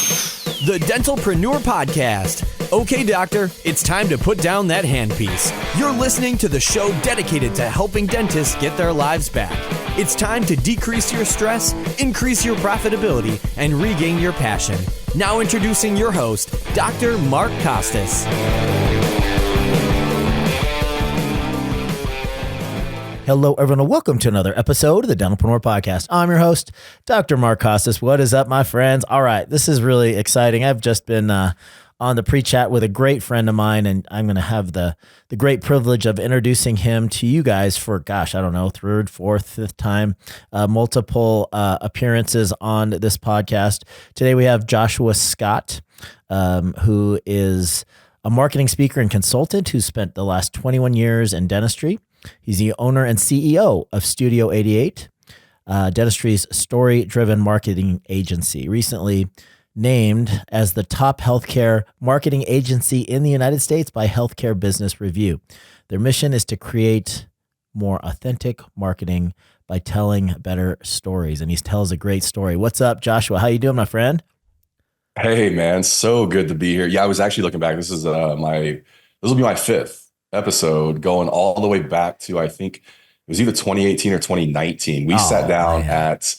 The Dentalpreneur Podcast. Okay, doctor, it's time to put down that handpiece. You're listening to the show dedicated to helping dentists get their lives back. It's time to decrease your stress, increase your profitability, and regain your passion. Now introducing your host, Dr. Mark Costas. Hello, everyone, and welcome to another episode of the Dentalpreneur Podcast. I'm your host, Dr. Mark Costas. What is up, my friends? All right, this is really exciting. I've just been on the pre-chat with a great friend of mine, and I'm going to have the great privilege of introducing him to you guys for, third, fourth, fifth time, multiple appearances on this podcast. Today we have Joshua Scott, who is a marketing speaker and consultant who spent the last 21 years in dentistry. He's the owner and CEO of Studio 88, Dentistry's story-driven marketing agency, recently named as the top healthcare marketing agency in the United States by Healthcare Business Review. Their mission is to create more authentic marketing by telling better stories, and he tells a great story. What's up, Joshua? How you doing, my friend? Hey, man, so good to be here. Yeah, I was actually looking back. This will be my fifth episode, going all the way back to, I think it was either 2018 or 2019. We sat down at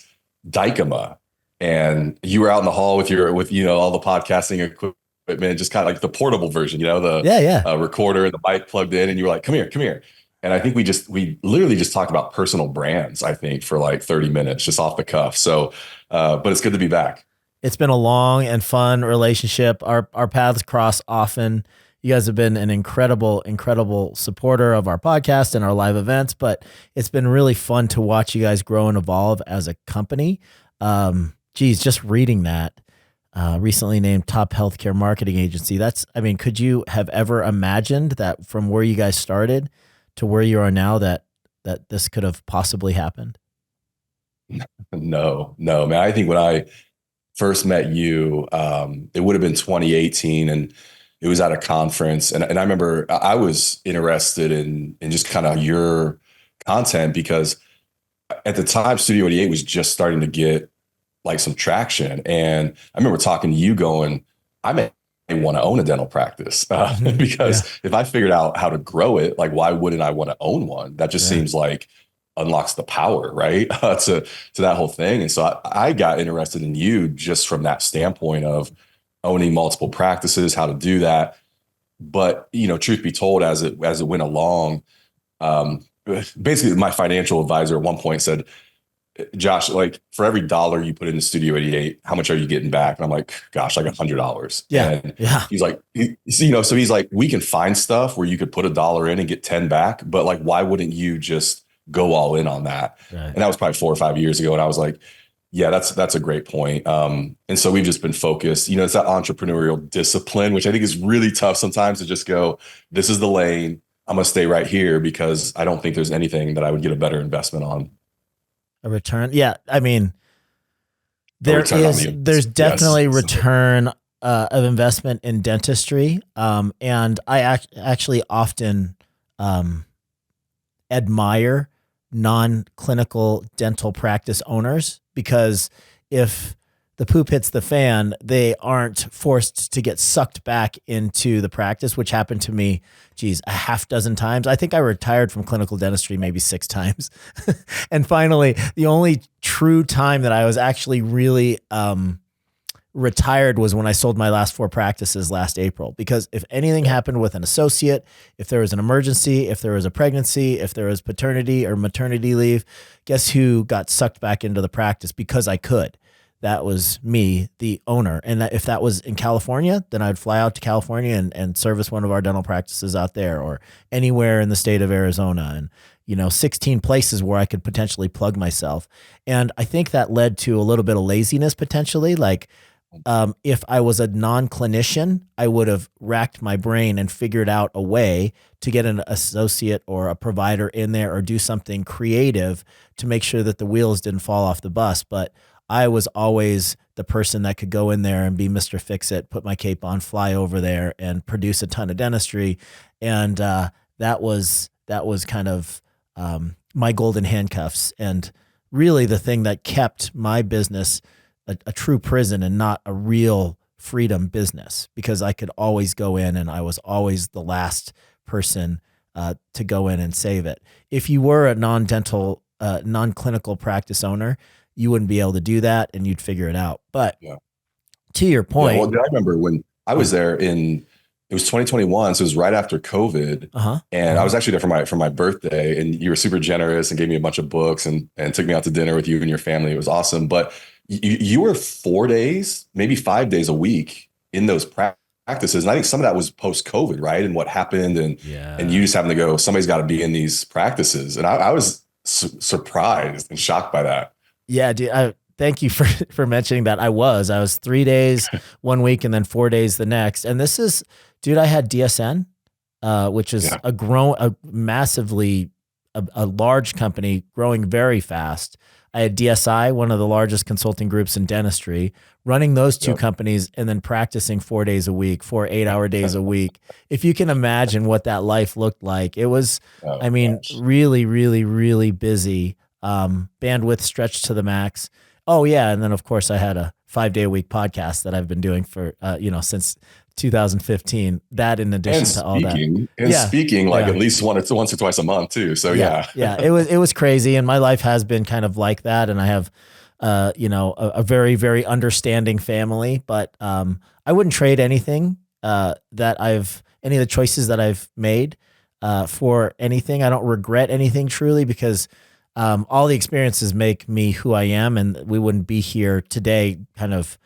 Dykema, and you were out in the hall with all the podcasting equipment, just kind of like the portable version, the recorder and the mic plugged in, and you were like, come here. And I think we literally just talked about personal brands, I think, for like 30 minutes, just off the cuff. So, but it's good to be back. It's been a long and fun relationship. Our paths cross often. You guys have been an incredible supporter of our podcast and our live events, but it's been really fun to watch you guys grow and evolve as a company. Just reading that, recently named top healthcare marketing agency. Could you have ever imagined that from where you guys started to where you are now that this could have possibly happened? No, man. I think when I first met you, it would have been 2018, and it was at a conference, and I remember I was interested in just kind of your content, because at the time Studio 88 was just starting to get like some traction. And I remember talking to you going, I may want to own a dental practice because if I figured out how to grow it, like, why wouldn't I want to own one? That just seems like unlocks the power, right? to that whole thing. And so I got interested in you just from that standpoint of owning multiple practices, how to do that. But, truth be told, as it went along, basically my financial advisor at one point said, Josh, like, for every dollar you put into Studio 88, how much are you getting back? And I'm like, gosh, like $100. Yeah. He's like, so he's like, we can find stuff where you could put $1 in and get 10 back. But like, why wouldn't you just go all in on that? Right. And that was probably 4 or 5 years ago. And I was like, yeah, that's a great point. And so we've just been focused, it's that entrepreneurial discipline, which I think is really tough sometimes to just go, this is the lane, I'm going to stay right here, because I don't think there's anything that I would get a better investment on. A return. Yeah. There's definitely return of investment in dentistry. And I actually often admire non-clinical dental practice owners, because if the poop hits the fan, they aren't forced to get sucked back into the practice, which happened to me, a half dozen times. I think I retired from clinical dentistry maybe 6 times. And finally, the only true time that I was actually really retired was when I sold my last 4 practices last April. Because if anything happened with an associate, if there was an emergency, if there was a pregnancy, if there was paternity or maternity leave, guess who got sucked back into the practice because I could? That was me, the owner. And if that was in California, then I'd fly out to California and service one of our dental practices out there, or anywhere in the state of Arizona. And 16 places where I could potentially plug myself. And I think that led to a little bit of laziness potentially. Like, if I was a non-clinician, I would have racked my brain and figured out a way to get an associate or a provider in there, or do something creative to make sure that the wheels didn't fall off the bus. But I was always the person that could go in there and be Mr. Fix-It, put my cape on, fly over there and produce a ton of dentistry. And that was kind of my golden handcuffs, and really the thing that kept my business a true prison and not a real freedom business because I could always go in and I was always the last person to go in and save it. If you were a non-dental, non-clinical practice owner, you wouldn't be able to do that and you'd figure it out. But to your point. Yeah, well, I remember when I was there it was 2021. So it was right after COVID. And I was actually there for my birthday, and you were super generous and gave me a bunch of books and took me out to dinner with you and your family. It was awesome. But you were 4 days, maybe 5 days a week in those practices. And I think some of that was post-COVID, right? And what happened and you just having to go, somebody's got to be in these practices. And I was surprised and shocked by that. Yeah, dude. Thank you for mentioning that. I was 3 days 1 week and then 4 days the next. And this is, dude, I had DSN, which is a large company growing very fast. I had DSI, one of the largest consulting groups in dentistry, running those two companies and then practicing 4 days a week, 4 8-hour days a week. If you can imagine what that life looked like, it was, really, really, really busy, bandwidth stretched to the max. Oh yeah. And then of course I had a 5-day-a-week podcast that I've been doing for, since 2015, that in addition to all that. And speaking at least once or twice a month too. So yeah, it was crazy. And my life has been kind of like that. And I have, a very, very understanding family, but I wouldn't trade anything any of the choices that I've made for anything. I don't regret anything truly because all the experiences make me who I am, and we wouldn't be here today kind of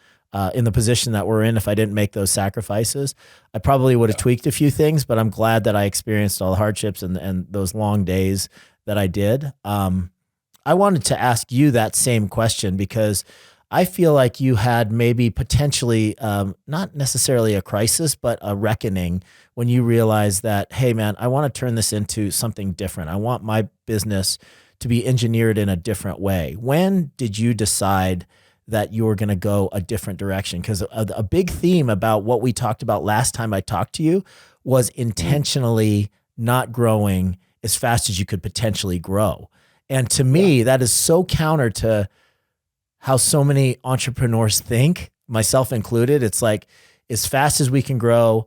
in the position that we're in if I didn't make those sacrifices. I probably would have tweaked a few things, but I'm glad that I experienced all the hardships and those long days that I did. I wanted to ask you that same question because I feel like you had maybe potentially not necessarily a crisis, but a reckoning when you realized that, hey man, I want to turn this into something different. I want my business to be engineered in a different way. When did you decide that you were going to go a different direction? Because a big theme about what we talked about last time I talked to you was intentionally not growing as fast as you could potentially grow. And to me, that is so counter to how so many entrepreneurs think, myself included. It's like, as fast as we can grow,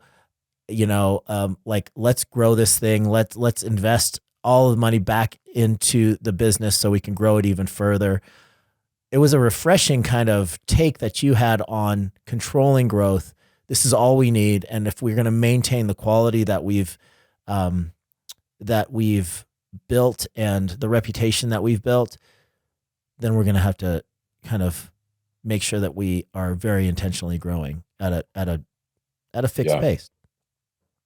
let's grow this thing. Let's invest all the money back into the business so we can grow it even further. It was a refreshing kind of take that you had on controlling growth. This is all we need. And if we're going to maintain the quality that we've built and the reputation that we've built, then we're going to have to kind of make sure that we are very intentionally growing at a fixed pace.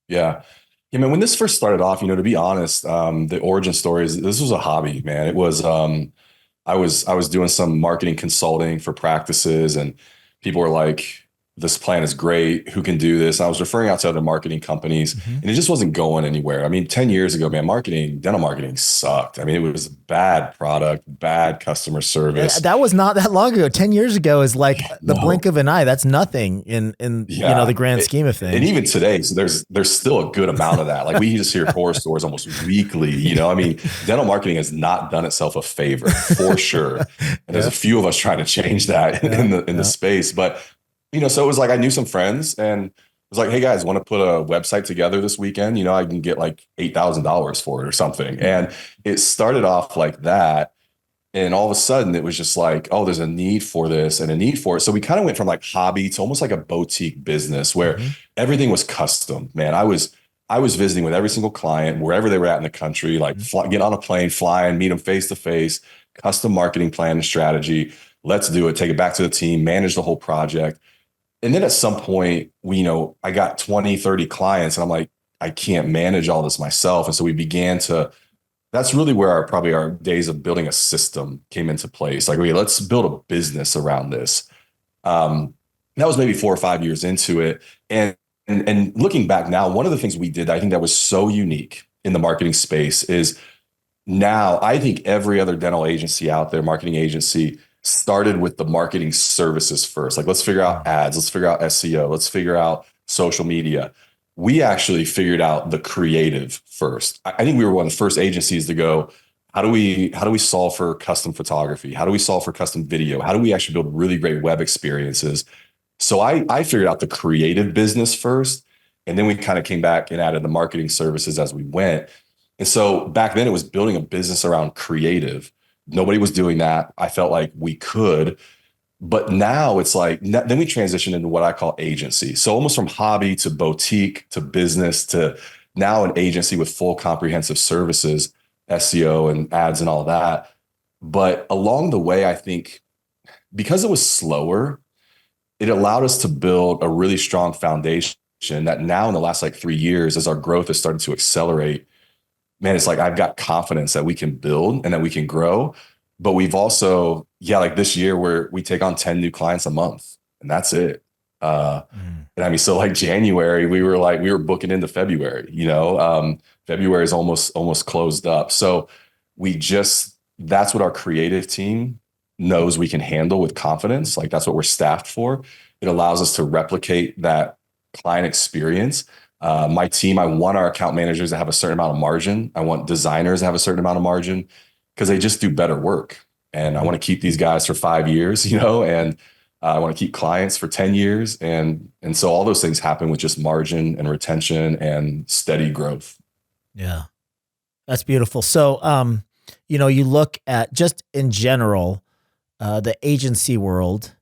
Yeah. Yeah, man, when this first started off, to be honest, the origin story is this was a hobby, man. It was, I was doing some marketing consulting for practices, and people were like, this plan is great. Who can do this? And I was referring out to other marketing companies, and it just wasn't going anywhere. I mean, 10 years ago, man, dental marketing sucked. I mean, it was bad product, bad customer service. That was not that long ago. 10 years ago is like the blink of an eye. That's nothing in the grand scheme of things. And even today, so there's still a good amount of that. Like we just hear horror stories almost weekly. I mean, dental marketing has not done itself a favor for sure. And there's a few of us trying to change that in the space, but so it was like, I knew some friends and was like, hey guys, want to put a website together this weekend? I can get like $8,000 for it or something. And it started off like that. And all of a sudden it was just like, oh, there's a need for this and a need for it. So we kind of went from like hobby to almost like a boutique business where everything was custom, man. I was visiting with every single client, wherever they were at in the country, like get on a plane, fly and meet them face to face, custom marketing plan and strategy. Let's do it. Take it back to the team, manage the whole project. And then at some point, I got 20, 30 clients and I'm like, I can't manage all this myself. And so we began that's really where our days of building a system came into place. Like, okay, let's build a business around this. That was maybe 4 or 5 years into it. And looking back now, one of the things we did, I think that was so unique in the marketing space is now I think every other dental agency out there, marketing agency, started with the marketing services first. Like, let's figure out ads, let's figure out SEO, let's figure out social media. We actually figured out the creative first. I think we were one of the first agencies to go, how do we solve for custom photography? How do we solve for custom video? How do we actually build really great web experiences So I figured out the creative business first, and then we kind of came back and added the marketing services as we went. And so back then it was building a business around creative. Nobody was doing that. I felt like we could. But now it's like, then we transitioned into what I call agency. So almost from hobby to boutique to business to now an agency with full comprehensive services, SEO and ads and all that. But along the way, I think because it was slower, it allowed us to build a really strong foundation that now in the last like 3 years, as our growth has started to accelerate, man, it's like I've got confidence that we can build and that we can grow. But we've also, like this year we take on 10 new clients a month, and that's it. And I mean, so like January, we were booking into February, February is almost closed up. So that's what our creative team knows we can handle with confidence. Like that's what we're staffed for. It allows us to replicate that client experience. My team, I want our account managers to have a certain amount of margin. I want designers to have a certain amount of margin because they just do better work. And I want to keep these guys for 5 years, and I want to keep clients for 10 years. And so all those things happen with just margin and retention and steady growth. Yeah, that's beautiful. So, you look at just in general, the agency world,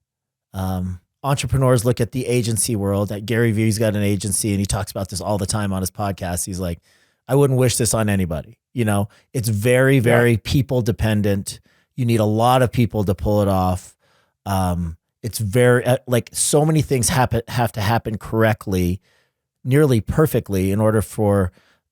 entrepreneurs look at the agency world. At Gary Vee's got an agency and he talks about this all the time on his podcast. He's like, I wouldn't wish this on anybody. It's very, very people dependent. You need a lot of people to pull it off. It's very like so many things have to happen correctly, nearly perfectly in order for,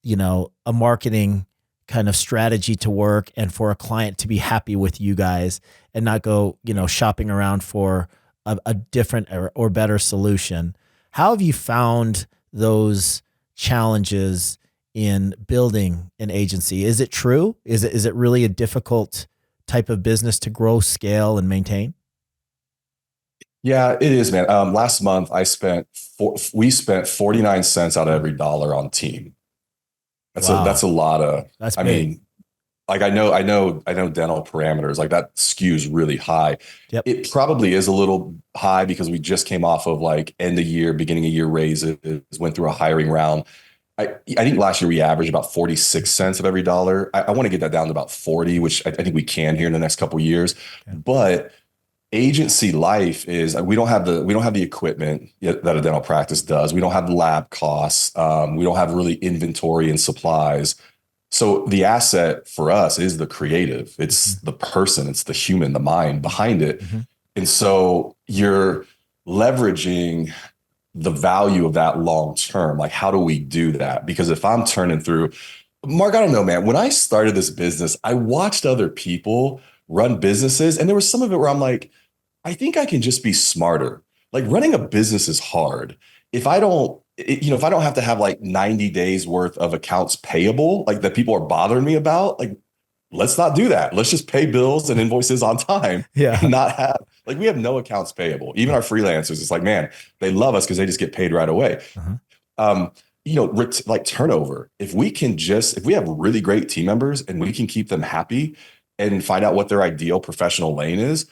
a marketing kind of strategy to work and for a client to be happy with you guys and not go, shopping around for a different or better solution. How have you found those challenges in building an agency? Is it true? Is it really a difficult type of business to grow, scale, and maintain? Yeah, it is, man. Last month we spent 49 cents out of every dollar on team. That's a lot of, that's I big. mean, like I know dental parameters, like that skews really high. Yep. It probably is a little high because we just came off of like end of year, beginning of year raises, went through a hiring round. I think last year we averaged about 46 cents of every dollar. I want to get that down to about 40, which I think we can here in the next couple of years. Okay. But agency life is we don't have the equipment that a dental practice does. We don't have the lab costs. We don't have really inventory and supplies. So the asset for us is the creative. It's the person, it's the human, the mind behind it. Mm-hmm. And so you're leveraging the value of that long term. Like, how do we do that? Because if I'm turning through, Mark, I don't know, man, when I started this business, I watched other people run businesses. And there was some of it where I'm like, I think I can just be smarter. Like running a business is hard. If I don't have to have like 90 days worth of accounts payable, like that people are bothering me about, like, let's not do that. Let's just pay bills and invoices on time. Yeah. And not have, like, we have no accounts payable. Even our freelancers, it's like, man, they love us because they just get paid right away. Uh-huh. Like turnover. If we have really great team members and we can keep them happy and find out what their ideal professional lane is,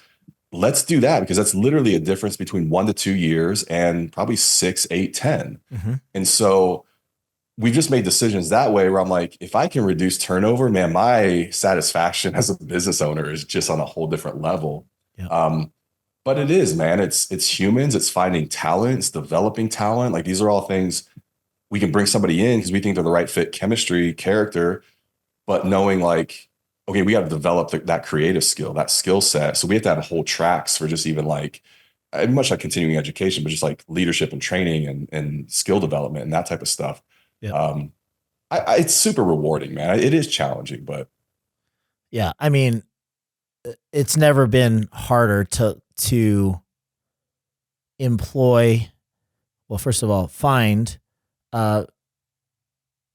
let's do that, because that's literally a difference between 1 to 2 years and probably 6, 8, 10. Mm-hmm. And so we've just made decisions that way where I'm like, if I can reduce turnover, man, my satisfaction as a business owner is just on a whole different level. Yeah. But it is, man, it's humans, it's finding talent, it's developing talent. Like these are all things we can bring somebody in because we think they're the right fit, chemistry, character, but knowing like, okay, we got to develop that creative skill, that skill set. So we have to have whole tracks for just even like, much like continuing education, but just like leadership and training and skill development and that type of stuff. Yeah. It's super rewarding, man. It is challenging, but. Yeah. I mean, it's never been harder to employ, well, first of all, find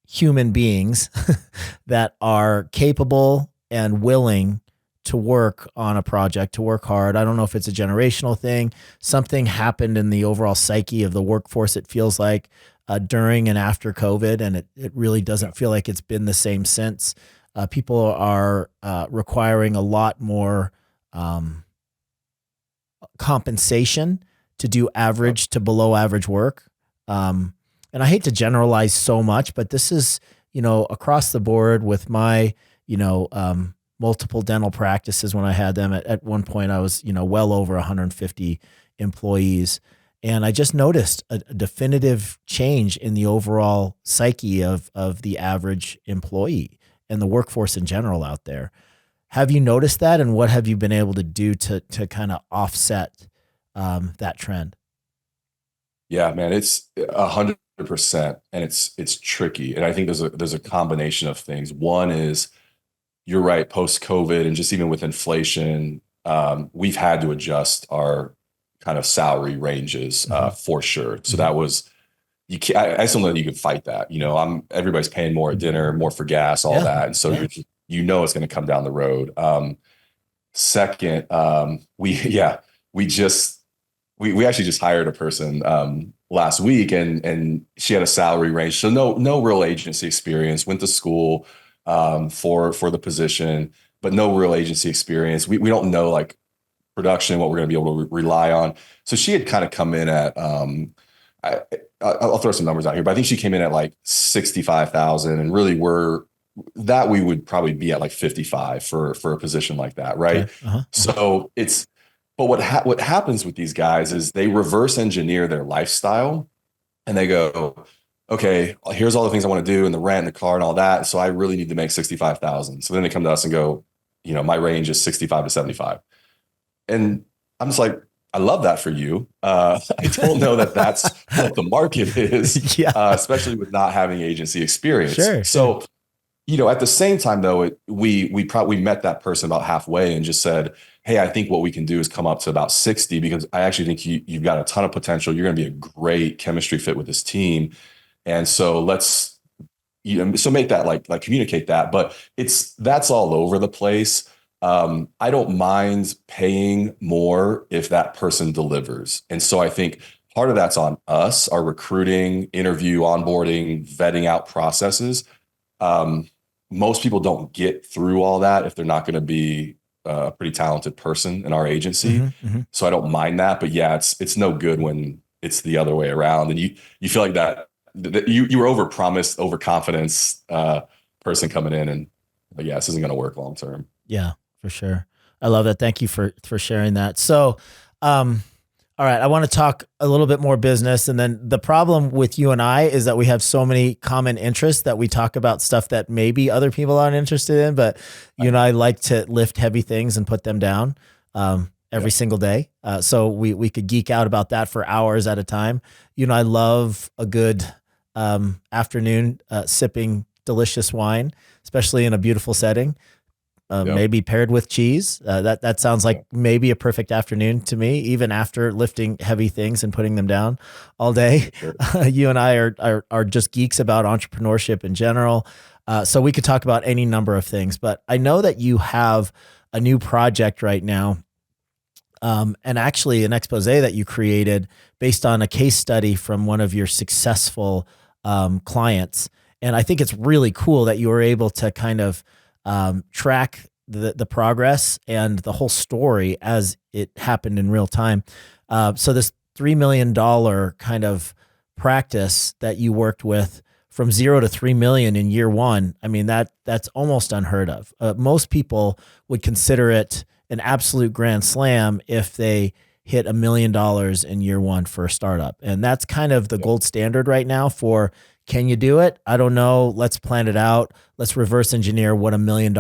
human beings that are capable and willing to work on a project, to work hard. I don't know if it's a generational thing. Something happened in the overall psyche of the workforce, it feels like, during and after COVID, and it really doesn't feel like it's been the same since. People are requiring a lot more compensation to do average to below average work. And I hate to generalize so much, but this is, across the board with my, multiple dental practices. When I had them at one point, I was, well over 150 employees. And I just noticed a definitive change in the overall psyche of the average employee and the workforce in general out there. Have you noticed that? And what have you been able to do to kind of offset that trend? Yeah, man, it's 100%, and it's tricky. And I think there's a combination of things. One is, you're right, post-COVID and just even with inflation, we've had to adjust our kind of salary ranges for sure. So that was, I just don't know that you can fight that. Everybody's paying more at dinner, more for gas, all that. And so it's going to come down the road. Second, we actually just hired a person last week, and she had a salary range. So no real agency experience, went to school for the position, but no real agency experience. We don't know like production, what we're going to be able to rely on. So she had kind of come in at, I'll throw some numbers out here, but I think she came in at like 65,000, and really we would probably be at like 55 for a position like that. Right. Okay. So but what happens with these guys is they reverse engineer their lifestyle, and they go, okay, here's all the things I want to do, and the rent and the car and all that. So I really need to make 65,000. So then they come to us and go, my range is 65 to 75. And I'm just like, I love that for you. I don't know that that's what the market is, especially with not having agency experience. Sure. So, at the same time though, we met that person about halfway and just said, hey, I think what we can do is come up to about 60, because I actually think you've got a ton of potential. You're going to be a great chemistry fit with this team. And so let's, so make that like communicate that, but that's all over the place. I don't mind paying more if that person delivers. And so I think part of that's on us, our recruiting, interview, onboarding, vetting out processes. Most people don't get through all that if they're not going to be a pretty talented person in our agency. So I don't mind that, but yeah, it's no good when it's the other way around. And you feel like that you were overpromised, overconfidence person coming in, and this isn't going to work long term. Yeah, for sure. I love that. Thank you for sharing that. So, all right, I want to talk a little bit more business. And then the problem with you and I is that we have so many common interests that we talk about stuff that maybe other people aren't interested in, but you and I like to lift heavy things and put them down every single day. So we could geek out about that for hours at a time. You know, I love a good afternoon sipping delicious wine, especially in a beautiful setting. Maybe paired with cheese. That sounds like maybe a perfect afternoon to me, even after lifting heavy things and putting them down all day. Sure. You and I are just geeks about entrepreneurship in general. So we could talk about any number of things, but I know that you have a new project right now. And actually an expose that you created based on a case study from one of your successful clients. And I think it's really cool that you were able to kind of track the progress and the whole story as it happened in real time. So this $3 million kind of practice that you worked with from 0 to 3 million in year one. I mean, that's almost unheard of. Most people would consider it an absolute grand slam if they hit $1 million in year one for a startup. And that's kind of the gold standard right now for, can you do it? I don't know. Let's plan it out. Let's reverse engineer what $1 million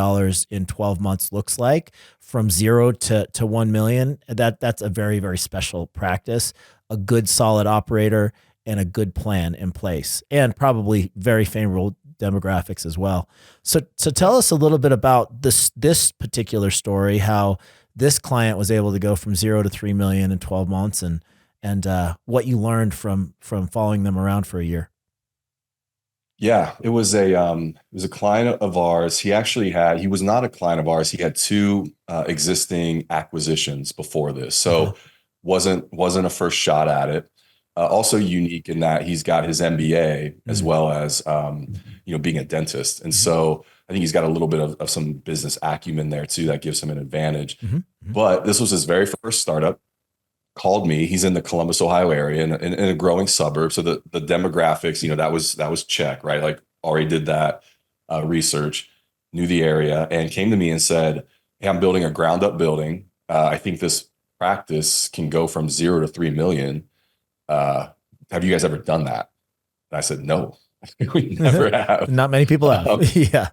in 12 months looks like from 0 to 1 million. That's a very, very special practice, a good solid operator and a good plan in place, and probably very favorable demographics as well. So tell us a little bit about this particular story, how this client was able to go from 0 to 3 million in 12 months and what you learned from following them around for a year. Yeah, it was a client of ours. He was not a client of ours. He had two existing acquisitions before this. So wasn't a first shot at it. Also unique in that he's got his MBA as well as being a dentist. And so I think he's got a little bit of some business acumen there too that gives him an advantage. But this was his very first startup. called me. He's in the Columbus, Ohio area in a growing suburb. So the demographics, that was check, right? Like already did that research, knew the area, and came to me and said, "Hey, I'm building a ground up building. I think this practice can go from 0 to 3 million. Have you guys ever done that?" And I said, "No, we never have." Not many people have. Yeah.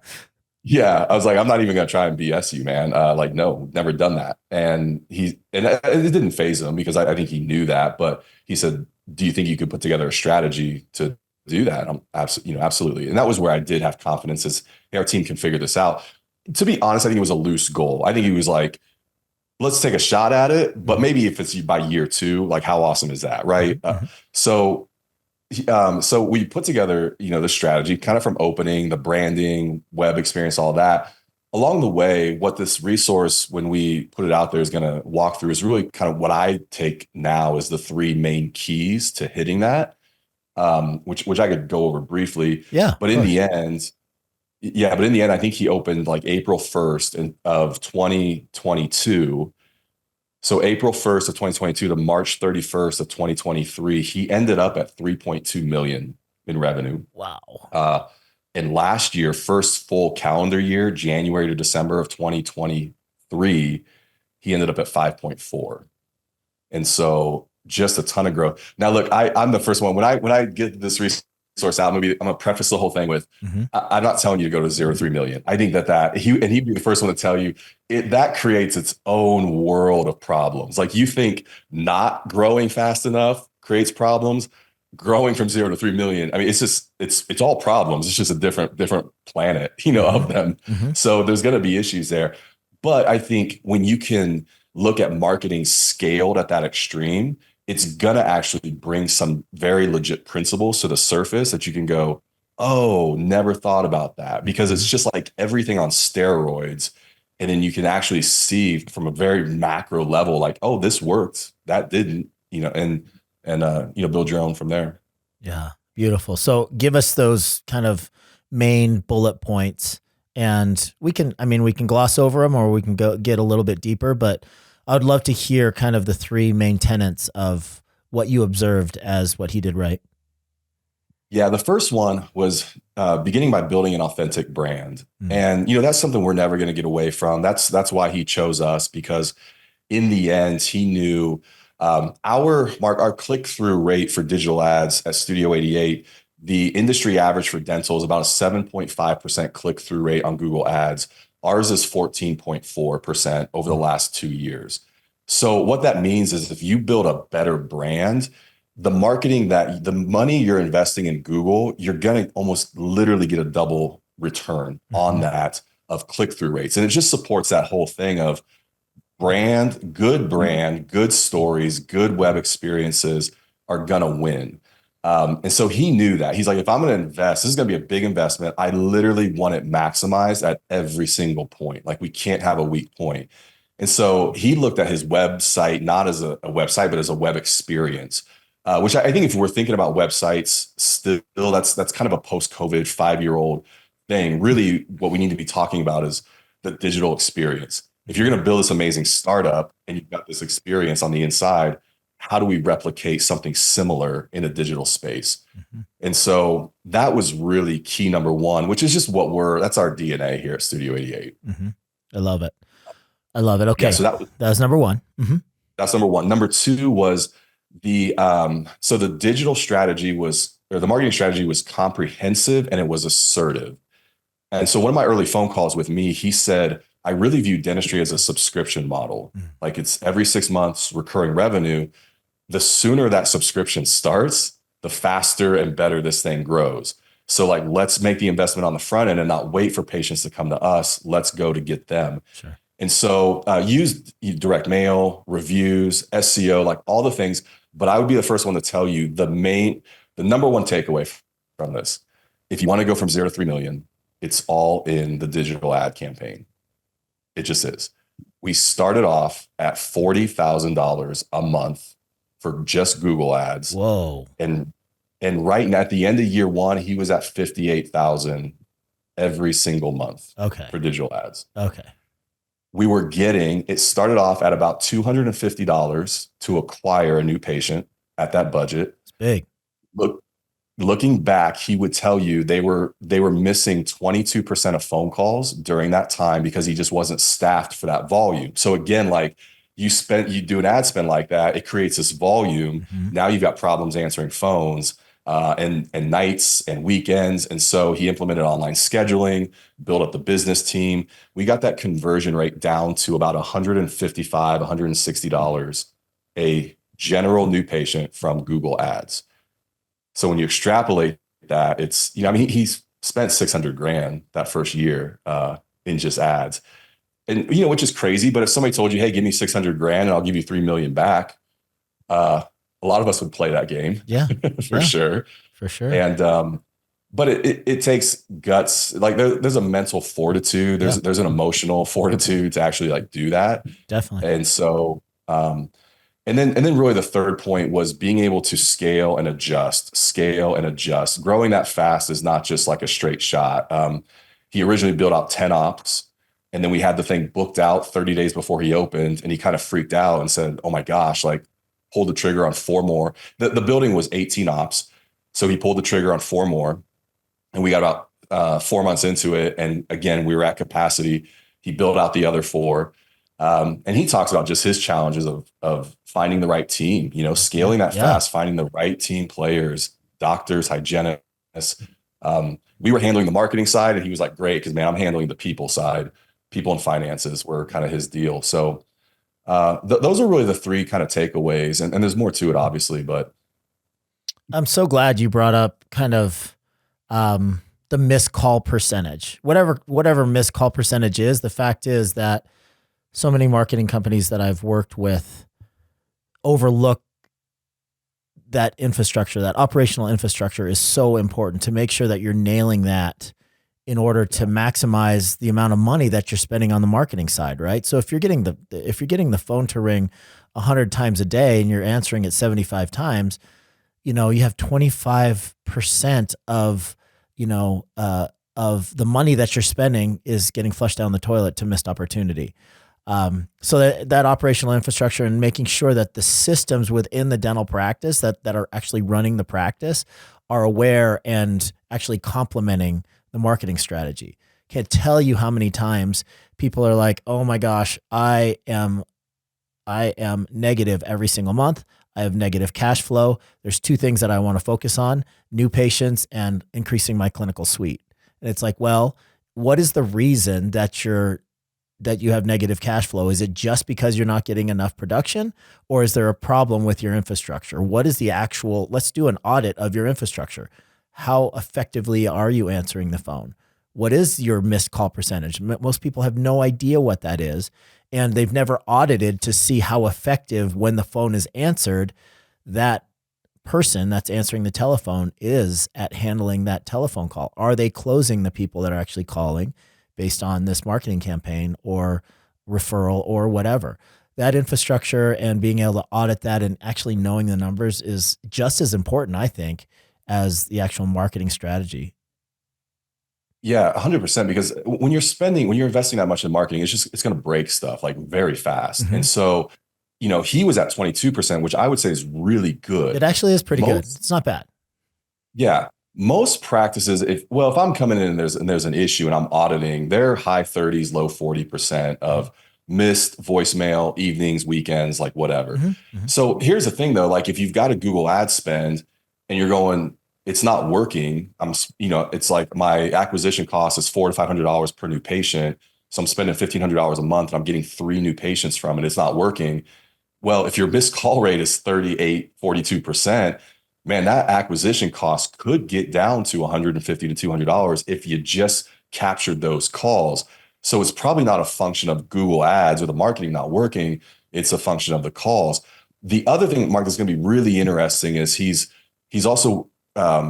Yeah, I was like, "I'm not even gonna try and BS you, man. Like, no, never done that." And it didn't faze him because I think he knew that. But he said, "Do you think you could put together a strategy to do that?" And I'm absolutely. And that was where I did have confidence is, hey, our team can figure this out. To be honest, I think it was a loose goal. I think he was like, let's take a shot at it, but maybe if it's by year 2, like how awesome is that, right? So we put together, the strategy kind of from opening, the branding, web experience, all that. Along the way, what this resource, when we put it out there, is going to walk through is really kind of what I take now as the 3 main keys to hitting that, which I could go over briefly. Yeah. But in the end, I think he opened like April 1st of 2022. So April 1st of 2022 to March 31st of 2023, he ended up at 3.2 million in revenue. Wow. And last year, first full calendar year, January to December of 2023, he ended up at 5.4. And so just a ton of growth. Now, look, I'm the first one. When I get this resource out, I'm gonna preface the whole thing with, I'm not telling you to go to 0 to 3 million. I think he'd be the first one to tell you that creates its own world of problems. Like you think not growing fast enough creates problems. Growing from 0 to 3 million, I mean, it's all problems. It's just a different planet, of them. So there's going to be issues there. But I think when you can look at marketing scaled at that extreme, it's going to actually bring some very legit principles to the surface that you can go, oh, never thought about that, because it's just like everything on steroids. And then you can actually see from a very macro level, like, oh, this worked, that didn't, and build your own from there. Yeah. Beautiful. So give us those kind of main bullet points, and we can gloss over them or we can go get a little bit deeper, but I would love to hear kind of the 3 main tenets of what you observed as what he did right. Yeah. The first one was beginning by building an authentic brand. And, that's something we're never going to get away from. That's why he chose us, because in the end, he knew our click-through rate for digital ads at Studio 88, the industry average for dental is about a 7.5% click-through rate on Google Ads. Ours is 14.4% over the last 2 years. So what that means is if you build a better brand, the money you're investing in Google, you're going to almost literally get a double return on that of click-through rates. And it just supports that whole thing of brand, good stories, good web experiences are going to win. And so he knew that. He's like, if I'm going to invest, this is going to be a big investment. I literally want it maximized at every single point. Like we can't have a weak point. And so he looked at his website, not as a website, but as a web experience, which I think if we're thinking about websites still, that's kind of a post-COVID 5-year-old thing. Really what we need to be talking about is the digital experience. If you're going to build this amazing startup and you've got this experience on the inside, how do we replicate something similar in a digital space? And so that was really key number 1, which is just that's our DNA here at Studio 88. I love it. Okay. Yeah, so that was number 1. That's number 1. Number 2 was the digital strategy the marketing strategy was comprehensive and it was assertive. And so one of my early phone calls with me, he said, I really view dentistry as a subscription model. Like it's every 6 months recurring revenue. The sooner that subscription starts, the faster and better this thing grows. So like, let's make the investment on the front end and not wait for patients to come to us. Let's go to get them. Sure. And so use direct mail, reviews, SEO, like all the things. But I would be the first one to tell you the number 1 takeaway from this. If you want to go from 0 to 3 million, it's all in the digital ad campaign. It just is. We started off at $40,000 a month for just Google ads. Whoa. And right now at the end of year 1, he was at 58,000 every single month. Okay. For digital ads. Okay. we were getting, it started off at about $250 to acquire a new patient at that budget. It's big. Looking back, he would tell you they were missing 22% of phone calls during that time because he just wasn't staffed for that volume. So again, like you do an ad spend like that, it creates this volume. Mm-hmm. Now you've got problems answering phones and nights and weekends. And so he implemented online scheduling, built up the business team. We got that conversion rate down to about $155, $160 a general new patient from Google Ads. So when you extrapolate that, it's, I mean, he's spent 600 grand that first year in just ads. And, which is crazy, but if somebody told you, hey, give me 600 grand and I'll give you 3 million back, a lot of us would play that game. Yeah. For sure. For sure. And, but it takes guts. Like there's a mental fortitude. There's an emotional fortitude to actually like do that. Definitely. And so, and then really the third point was being able to scale and adjust. Growing that fast is not just like a straight shot. He originally built out 10 ops, and then we had the thing booked out 30 days before he opened, and he kind of freaked out and said, oh my gosh, like pulled the trigger on 4 more. The building was 18 ops. So he pulled the trigger on 4 more, and we got about 4 months into it. And again, we were at capacity. He built out the other 4. And he talks about just his challenges of finding the right team, scaling that fast, finding the right team players, doctors, hygienists. We were handling the marketing side, and he was like, great, because man, I'm handling the people side. People and finances were kind of his deal. So those are really the 3 kind of takeaways. And there's more to it, obviously, but. I'm so glad you brought up kind of the missed call percentage, whatever missed call percentage is. The fact is that so many marketing companies that I've worked with overlook that infrastructure. That operational infrastructure is so important to make sure that you're nailing that in order to maximize the amount of money that you're spending on the marketing side, right? So if you're getting the phone to ring 100 times a day and you're answering it 75 times, you have 25% of the money that you're spending is getting flushed down the toilet to missed opportunity. So that operational infrastructure and making sure that the systems within the dental practice that are actually running the practice are aware and actually complementing the marketing strategy. Can't tell you how many times people are like, oh my gosh, I am negative every single month. I have negative cash flow. There's 2 things that I want to focus on: new patients and increasing my clinical suite. And it's like, well, what is the reason that you have negative cash flow? Is it just because you're not getting enough production, or is there a problem with your infrastructure? What is the actual, let's do an audit of your infrastructure. How effectively are you answering the phone? What is your missed call percentage? Most people have no idea what that is, and they've never audited to see how effective, when the phone is answered, that person that's answering the telephone is at handling that telephone call. Are they closing the people that are actually calling based on this marketing campaign or referral or whatever? That infrastructure and being able to audit that and actually knowing the numbers is just as important, I think, as the actual marketing strategy. Yeah, 100%. Because when you're investing that much in marketing, it's going to break stuff like very fast. Mm-hmm. And so, he was at 22%, which I would say is really good. It actually is pretty good. It's not bad. Yeah. Most practices, if I'm coming in and there's an issue and I'm auditing, they're high 30s, low 40% of missed voicemail, evenings, weekends, like whatever. Mm-hmm. Mm-hmm. So here's the thing though, like if you've got a Google ad spend and you're going, it's not working. It's like my acquisition cost is $400 to $500 per new patient. So I'm spending $1,500 a month and I'm getting 3 new patients from it. It's not working. Well, if your missed call rate is 38, 42%, man, that acquisition cost could get down to $150 to $200 if you just captured those calls. So it's probably not a function of Google ads or the marketing not working. It's a function of the calls. The other thing, Mark, that's going to be really interesting is he's also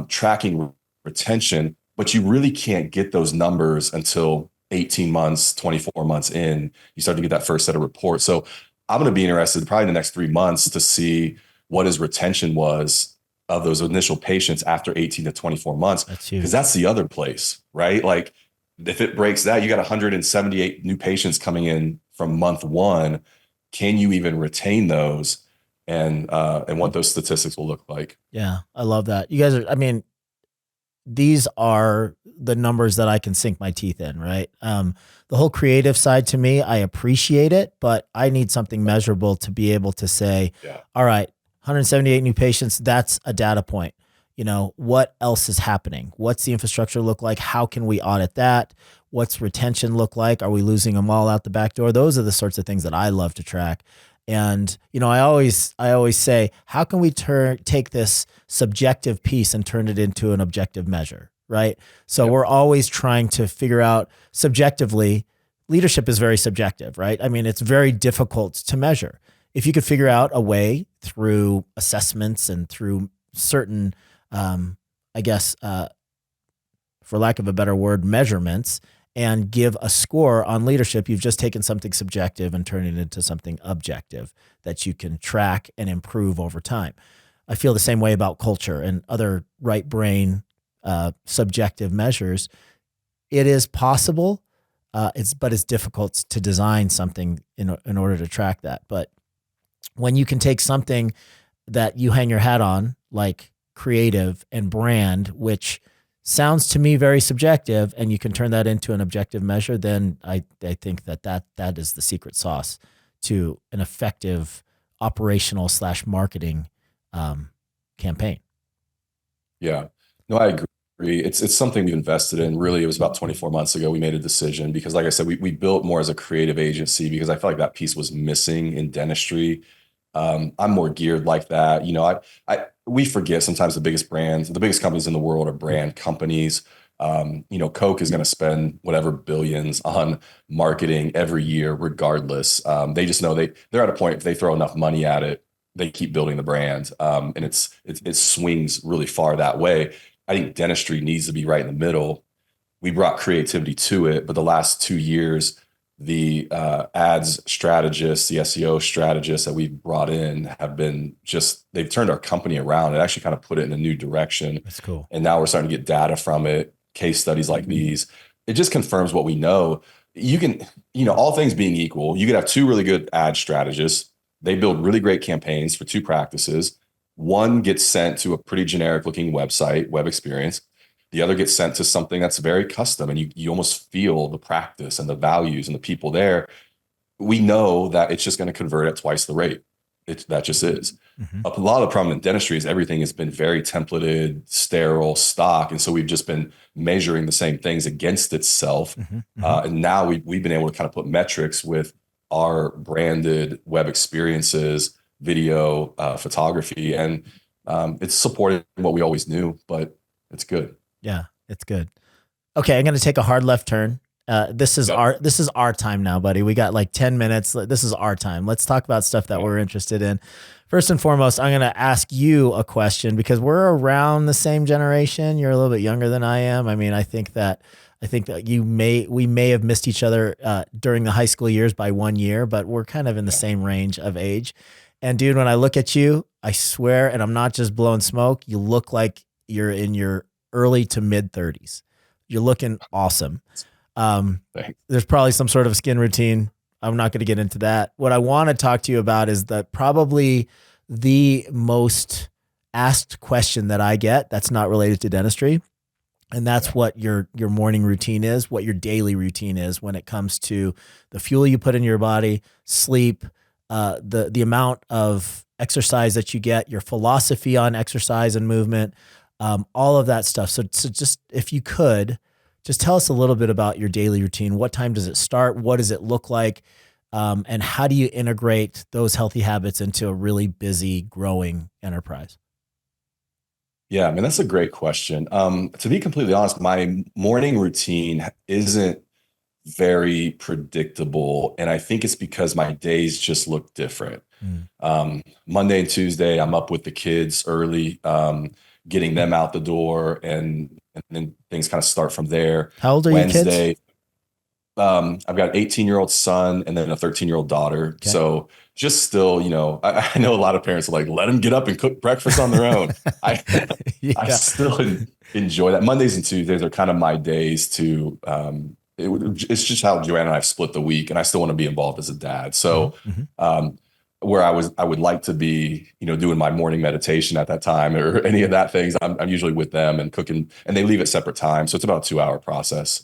tracking retention, but you really can't get those numbers until 18 months, 24 months in. You start to get that first set of reports. So I'm going to be interested probably in the next 3 months to see what his retention was of those initial patients after 18 to 24 months. Because that's the other place, right? Like if it breaks that, you got 178 new patients coming in from month one, can you even retain those, and what those statistics will look like? Yeah, I love that. You guys are, I mean, these are the numbers that I can sink my teeth in, right? The whole creative side, to me, I appreciate it, but I need something measurable to be able to say, all right, 178 new patients, that's a data point. You know, what else is happening? What's the infrastructure look like? How can we audit that? What's retention look like? Are we losing them all out the back door? Those are the sorts of things that I love to track. And, you know, I always say, how can we take this subjective piece and turn it into an objective measure, right? So we're always trying to figure out subjectively. Leadership is very subjective, right? I mean, it's very difficult to measure. If you could figure out a way through assessments and through certain, I guess, for lack of a better word, measurements, and give a score on leadership, you've just taken something subjective and turned it into something objective that you can track and improve over time. I feel the same way about culture and other right brain subjective measures. It is possible, but it's difficult to design something in order to track that. But when you can take something that you hang your hat on, like creative and brand, which sounds to me very subjective, and you can turn that into an objective measure, then I think that is the secret sauce to an effective operational / marketing campaign. Yeah, no, I agree. It's something we invested in. Really, it was about 24 months ago we made a decision, because like I said, we built more as a creative agency, because I felt like that piece was missing in dentistry. I'm more geared like that. You know, we forget sometimes the biggest brands, the biggest companies in the world are brand companies. You know, Coke is going to spend whatever billions on marketing every year, regardless. They just know they're at a point, if they throw enough money at it, they keep building the brand. And it swings really far that way. I think dentistry needs to be right in the middle. We brought creativity to it, but the last 2 years, the ads strategists, the SEO strategists that we've brought in have been they've turned our company around and actually kind of put it in a new direction. That's cool. And now we're starting to get data from it, case studies like these. It just confirms what we know. You can, all things being equal, you could have 2 really good ad strategists. They build really great campaigns for 2 practices. One gets sent to a pretty generic looking website, web experience. The other gets sent to something that's very custom, and you almost feel the practice and the values and the people there. We know that it's just going to convert at twice the rate. That just is. Mm-hmm. A lot of the problem in dentistry is everything has been very templated, sterile, stock. And so we've just been measuring the same things against itself. Mm-hmm. Mm-hmm. And now we've been able to kind of put metrics with our branded web experiences, video, photography, and it's supported what we always knew, but it's good. Yeah, it's good. Okay, I'm going to take a hard left turn. This is our time now, buddy. We got like 10 minutes. This is our time. Let's talk about stuff that we're interested in. First and foremost, I'm going to ask you a question, because we're around the same generation. You're a little bit younger than I am. I mean, I think that we may have missed each other during the high school years by 1 year, but we're kind of in the same range of age. And dude, when I look at you, I swear, and I'm not just blowing smoke, you look like you're in your early to mid 30s. You're looking awesome. There's probably some sort of skin routine. I'm not going to get into that. What I want to talk to you about is that probably the most asked question that I get that's not related to dentistry. And that's what your morning routine is, what your daily routine is when it comes to the fuel you put in your body, sleep, the amount of exercise that you get, your philosophy on exercise and movement, all of that stuff. So just, if you could, just tell us a little bit about your daily routine. What time does it start? What does it look like? And how do you integrate those healthy habits into a really busy, growing enterprise? Yeah, I mean, that's a great question. To be completely honest, my morning routine isn't very predictable. And I think it's because my days just look different. Monday and Tuesday, I'm up with the kids early, getting them out the door, and then things kind of start from there. How old are your kids? I've got an 18-year-old son and then a 13-year-old daughter. Okay. So just still, I know a lot of parents are like, let them get up and cook breakfast on their own. I still enjoy that. Mondays and Tuesdays are kind of my days to it's just how Joanna and I split the week, and I still want to be involved as a dad. So, Mm-hmm. where I would like to be, doing my morning meditation at that time or any of that things, I'm usually with them and cooking, and they leave at separate times. So it's about a 2-hour process.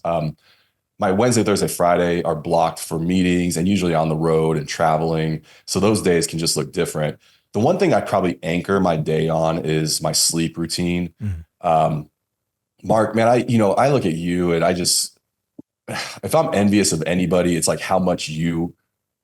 My Wednesday, Thursday, Friday are blocked for meetings and usually on the road and traveling. So those days can just look different. The one thing I probably anchor my day on is my sleep routine. Mark, man, I look at you and if I'm envious of anybody, it's like how much you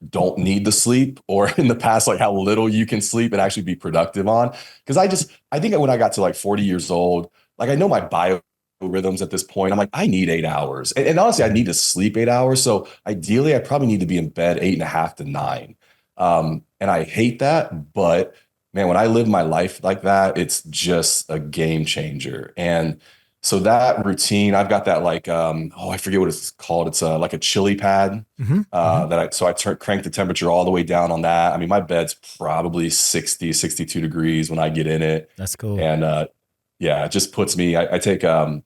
don't need the sleep, or in the past, like how little you can sleep and actually be productive on. Cause I think when I got to like 40 years old, like I know my biorhythms at this point. I'm like, I need 8 hours. And honestly, I need to sleep 8 hours. So ideally I probably need to be in bed 8.5 to 9. And I hate that, but man, when I live my life like that, it's just a game changer. And so that routine, I've got that like, I forget what it's called. It's like a chili pad I crank the temperature all the way down on that. I mean, my bed's probably 60, 62 degrees when I get in it. That's cool. And it just puts me, I take, at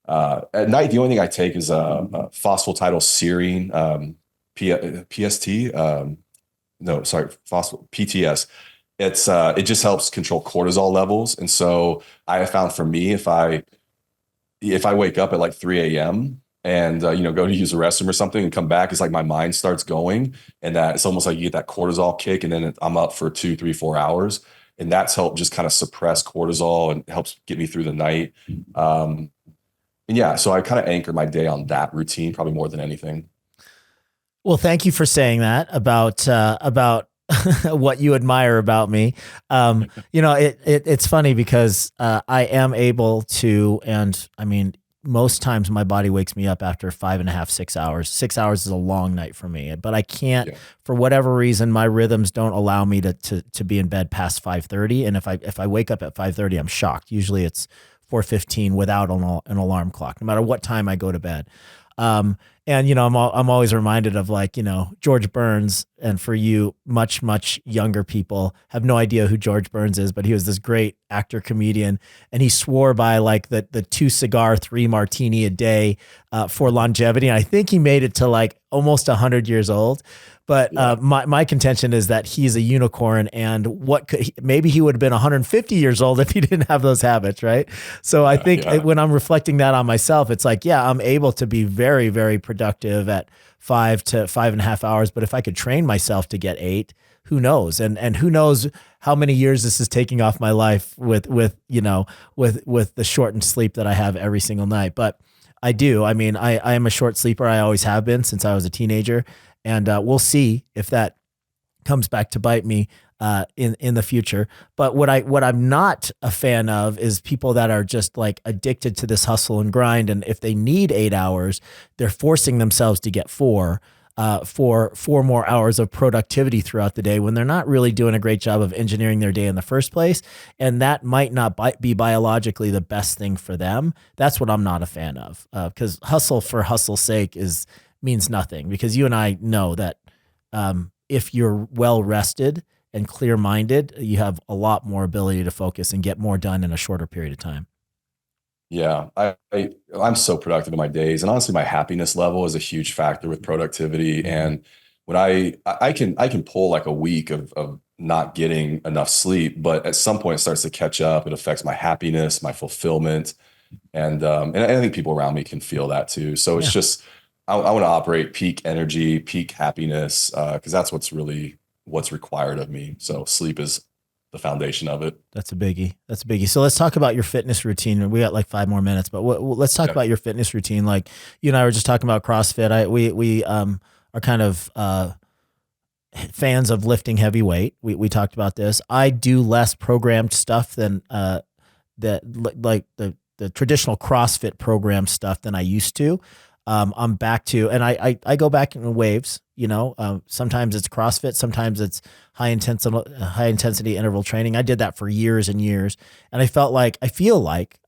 night, the only thing I take is phosphatidylserine, PTS. It just helps control cortisol levels. And so I have found for me, if I wake up at like 3 a.m. and, go to use the restroom or something and come back, it's like my mind starts going, and that it's almost like you get that cortisol kick, and then I'm up for 2, 3, 4 hours. And that's helped just kind of suppress cortisol and helps get me through the night. So I kind of anchor my day on that routine probably more than anything. Well, thank you for saying that about what you admire about me. It's funny because I am able to, and I mean, most times my body wakes me up after 5.5, 6 hours. 6 hours is a long night for me, but I can't, for whatever reason, my rhythms don't allow me to be in bed past 5:30. And if I wake up at 5:30, I'm shocked. Usually it's 4:15 without an alarm clock, no matter what time I go to bed. I'm always reminded of George Burns, and for you much, much younger people have no idea who George Burns is, but he was this great actor, comedian, and he swore by like the 2 cigar, 3 martini a day for longevity. And I think he made it to like almost 100 years old. But my contention is that he's a unicorn, and maybe he would have been 150 years old if he didn't have those habits, right? So I think when I'm reflecting that on myself, it's like, I'm able to be very, very productive at 5 to 5.5 hours. But if I could train myself to get 8, who knows? And who knows how many years this is taking off my life with the shortened sleep that I have every single night. But I do. I mean, I am a short sleeper. I always have been since I was a teenager. And we'll see if that comes back to bite me in the future. But what I'm not a fan of is people that are just like addicted to this hustle and grind. And if they need 8 hours, they're forcing themselves to get 4 for 4 more hours of productivity throughout the day when they're not really doing a great job of engineering their day in the first place. And that might not be biologically the best thing for them. That's what I'm not a fan of, because hustle for hustle's sake means nothing, because you and I know that if you're well rested and clear minded, you have a lot more ability to focus and get more done in a shorter period of time. Yeah, I'm so productive in my days, and honestly, my happiness level is a huge factor with productivity. And when I can pull like a week of not getting enough sleep, but at some point it starts to catch up. It affects my happiness, my fulfillment, and I think people around me can feel that too. So it's just, I want to operate peak energy, peak happiness, because that's what's required of me. So sleep is the foundation of it. That's a biggie. So let's talk about your fitness routine. We got like 5 more minutes, but let's talk about your fitness routine. Like you and I were just talking about CrossFit. We are kind of fans of lifting heavy weight. We talked about this. I do less programmed stuff than the traditional CrossFit program stuff than I used to. I'm back to, and I go back in waves, sometimes it's CrossFit, sometimes it's high intensity interval training. I did that for years and years. And I feel like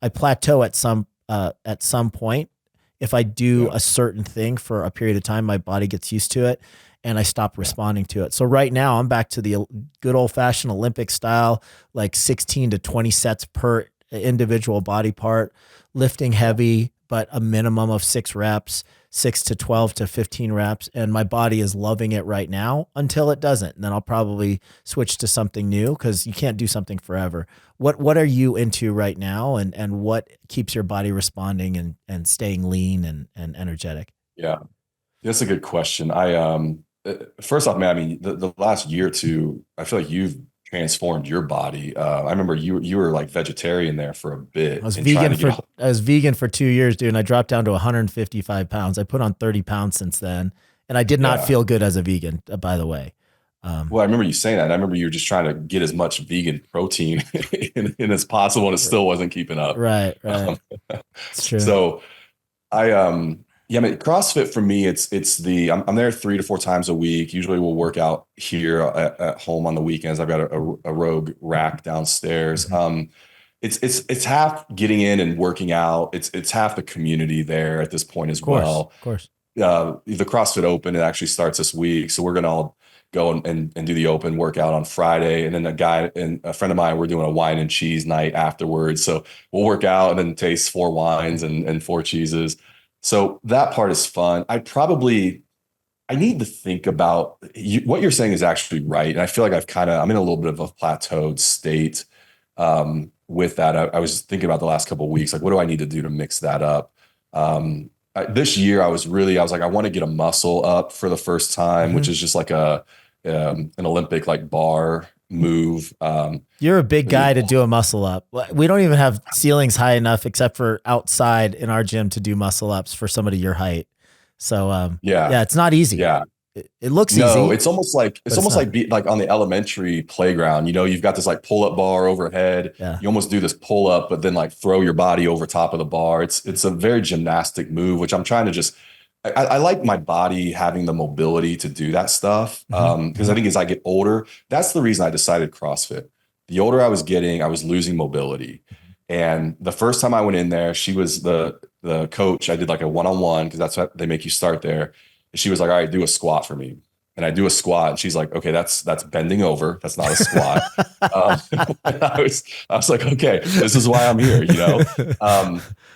I plateau at some point. If I do a certain thing for a period of time, my body gets used to it and I stop responding to it. So right now I'm back to the good old fashioned Olympic style, like 16 to 20 sets per individual body part, lifting heavy, but a minimum of 6 reps, 6 to 12 to 15 reps. And my body is loving it right now until it doesn't. And then I'll probably switch to something new, because you can't do something forever. What are you into right now, and what keeps your body responding and staying lean and energetic? Yeah, that's a good question. First off, man, I mean, the last year or two, I feel like you've transformed your body. I remember you were like vegetarian there for a bit. I was vegan for 2 years, dude. And I dropped down to 155 pounds. I put on 30 pounds since then, and I did not feel good as a vegan, by the way. Well, I remember you saying that. And I remember you were just trying to get as much vegan protein in as possible, and it still wasn't keeping up. Right. It's true. So yeah, I mean, CrossFit for me, I'm there 3 to 4 times a week. Usually we'll work out here at home on the weekends. I've got a Rogue rack downstairs. It's half getting in and working out. It's half the community there at this point as well. Of course. The CrossFit Open, it actually starts this week. So we're going to all go and do the open workout on Friday. And then a friend of mine, we're doing a wine and cheese night afterwards. So we'll work out and then taste 4 wines and 4 cheeses. So that part is fun. I need to think about what you're saying is actually right. And I feel like I'm in a little bit of a plateaued state with that. I was thinking about the last couple of weeks, like, what do I need to do to mix that up? This year I was like, I want to get a muscle up for the first time, which is just like an Olympic like bar move. You're a big guy to do a muscle up. We don't even have ceilings high enough, except for outside in our gym, to do muscle ups for somebody your height. So yeah, it's not easy. Yeah, it looks easy. No, it's almost like like on the elementary playground. You know, you've got this like pull up bar overhead. Yeah. You almost do this pull up, but then like throw your body over top of the bar. It's a very gymnastic move, which I'm trying to just. I like my body having the mobility to do that stuff. Because I think as I get older, that's the reason I decided CrossFit. The older I was getting, I was losing mobility. And the first time I went in there, she was the coach. I did like a one-on-one, because that's what they make you start there. And she was like, all right, do a squat for me. And I do a squat, and she's like, okay, that's bending over. That's not a squat. I was like, okay, this is why I'm here, you know?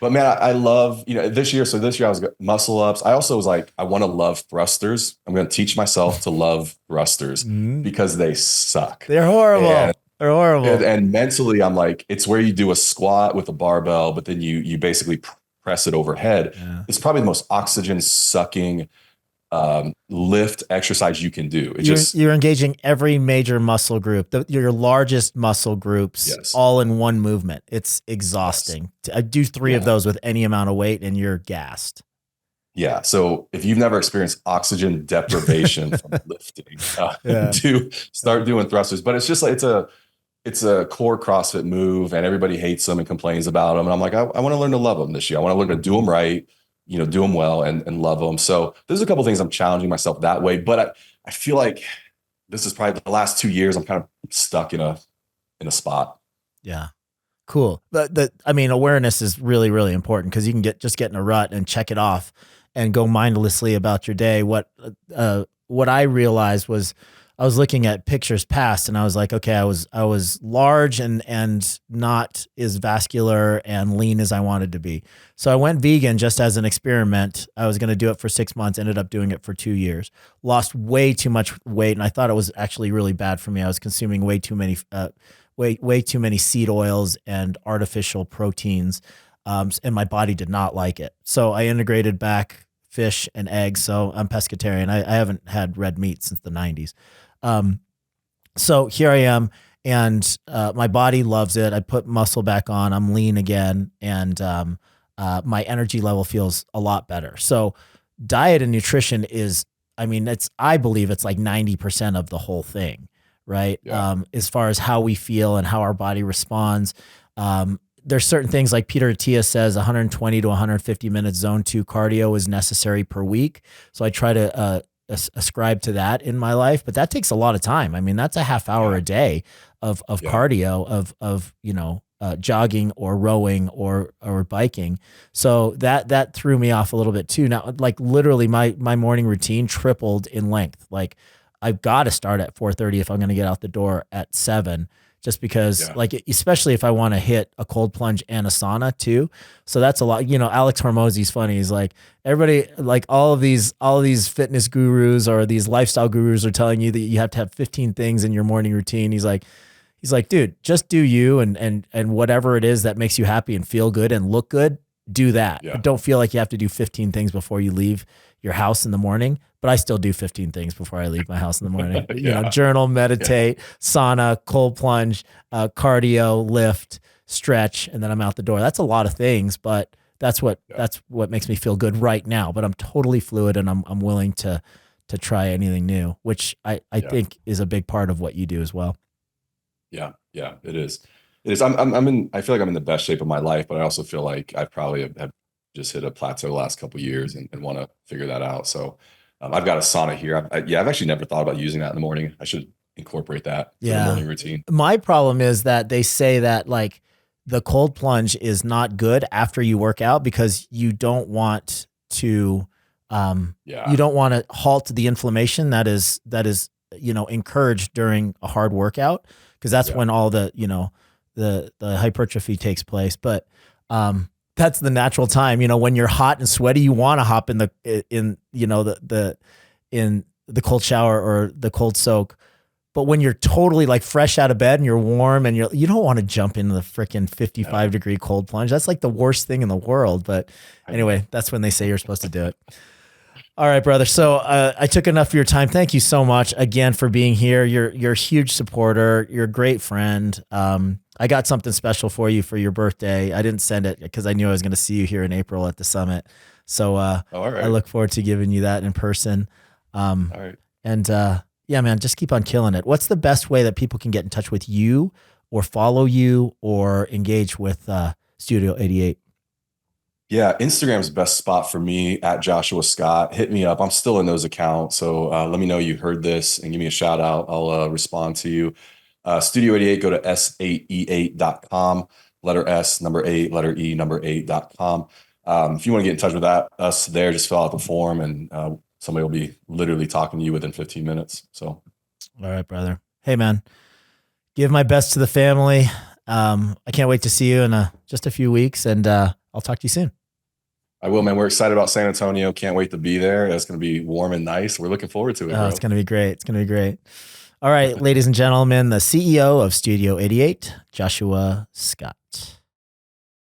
But man, I love, you know, this year I was muscle ups. I also was like, I want to love thrusters. I'm going to teach myself to love thrusters because they suck. They're horrible. They're horrible. And mentally, I'm like, it's where you do a squat with a barbell, but then you basically press it overhead. Yeah. It's probably the most oxygen sucking lift exercise you can do. You're engaging every major muscle group, your largest muscle groups, all in one movement. It's exhausting. I do 3 of those with any amount of weight, and you're gassed. Yeah. So if you've never experienced oxygen deprivation from lifting, to start doing thrusters. But it's just like it's a core CrossFit move, and everybody hates them and complains about them. And I'm like, I want to learn to love them this year. I want to learn to do them right. You know, do them well and love them. So there's a couple of things I'm challenging myself that way, but I feel like this is probably the last 2 years I'm kind of stuck in a spot. Yeah. Cool. But awareness is really, really important, because you can get in a rut and check it off and go mindlessly about your day. What I realized was, I was looking at pictures past, and I was like, okay, I was large and not as vascular and lean as I wanted to be. So I went vegan just as an experiment. I was going to do it for 6 months, ended up doing it for 2 years, lost way too much weight. And I thought it was actually really bad for me. I was consuming way too many seed oils and artificial proteins. And my body did not like it. So I integrated back fish and eggs. So I'm pescatarian. I haven't had red meat since the 90s. So here I am, and my body loves it. I put muscle back on. I'm lean again, and my energy level feels a lot better. So diet and nutrition is, I believe it's like 90% of the whole thing, right? Yeah. As far as how we feel and how our body responds. There's certain things like Peter Attia says, 120 to 150 minutes zone 2 cardio is necessary per week. So I try to ascribe to that in my life, but that takes a lot of time. That's a half hour a day of cardio, of jogging or rowing or biking. So that threw me off a little bit too. Now, like literally my morning routine tripled in length. Like I've got to start at 4:30 if I'm going to get out the door at 7 just because Yeah. like, especially if I want to hit a cold plunge and a sauna too. So that's a lot. You know, Alex Hormozy's funny. He's like, everybody, like all of these fitness gurus or these lifestyle gurus are telling you that you have to have 15 things in your morning routine. He's like, dude, just do you and whatever it is that makes you happy and feel good and look good, do that. Yeah. But don't feel like you have to do 15 things before you leave your house in the morning. But I still do 15 things before I leave my house in the morning. You know, journal, meditate, sauna, cold plunge, cardio, lift, stretch, and then I'm out the door. That's a lot of things, but that's what makes me feel good right now. But I'm totally fluid, and I'm willing to try anything new, which I think is a big part of what you do as well. Yeah, it is. It is. I feel like I'm in the best shape of my life, but I also feel like I probably have just hit a plateau the last couple of years and want to figure that out. So I've got a sauna here. I've actually never thought about using that in the morning. I should incorporate that for the morning routine. My problem is that they say that like the cold plunge is not good after you work out because you don't want to halt the inflammation that is you know, encouraged during a hard workout, because that's when all the, you know, the hypertrophy takes place. But that's the natural time. You know, when you're hot and sweaty, you want to hop in the cold shower or the cold soak. But when you're totally like fresh out of bed and you're warm and you don't want to jump into the freaking 55 degree cold plunge. That's like the worst thing in the world. But anyway, that's when they say you're supposed to do it. All right, brother. So I took enough of your time. Thank you so much again for being here. You're a huge supporter. You're a great friend. I got something special for you for your birthday. I didn't send it because I knew I was going to see you here in April at the summit. So all right. I look forward to giving you that in person. All right. And yeah, man, just keep on killing it. What's the best way that people can get in touch with you or follow you or engage with Studio 88? Yeah, Instagram's the best spot for me at Joshua Scott. Hit me up. I'm still in those accounts. So let me know you heard this and give me a shout out. I'll respond to you. Studio 88, go to s8e8.com, letter S, number 8, letter E, number 8.com. If you want to get in touch with us there, just fill out the form and somebody will be literally talking to you within 15 minutes. So, all right, brother. Hey, man, give my best to the family. I can't wait to see you in just a few weeks, and I'll talk to you soon. I will, man. We're excited about San Antonio. Can't wait to be there. It's going to be warm and nice. We're looking forward to it. Oh, it's going to be great. It's going to be great. All right, ladies and gentlemen, the CEO of Studio 88, Joshua Scott.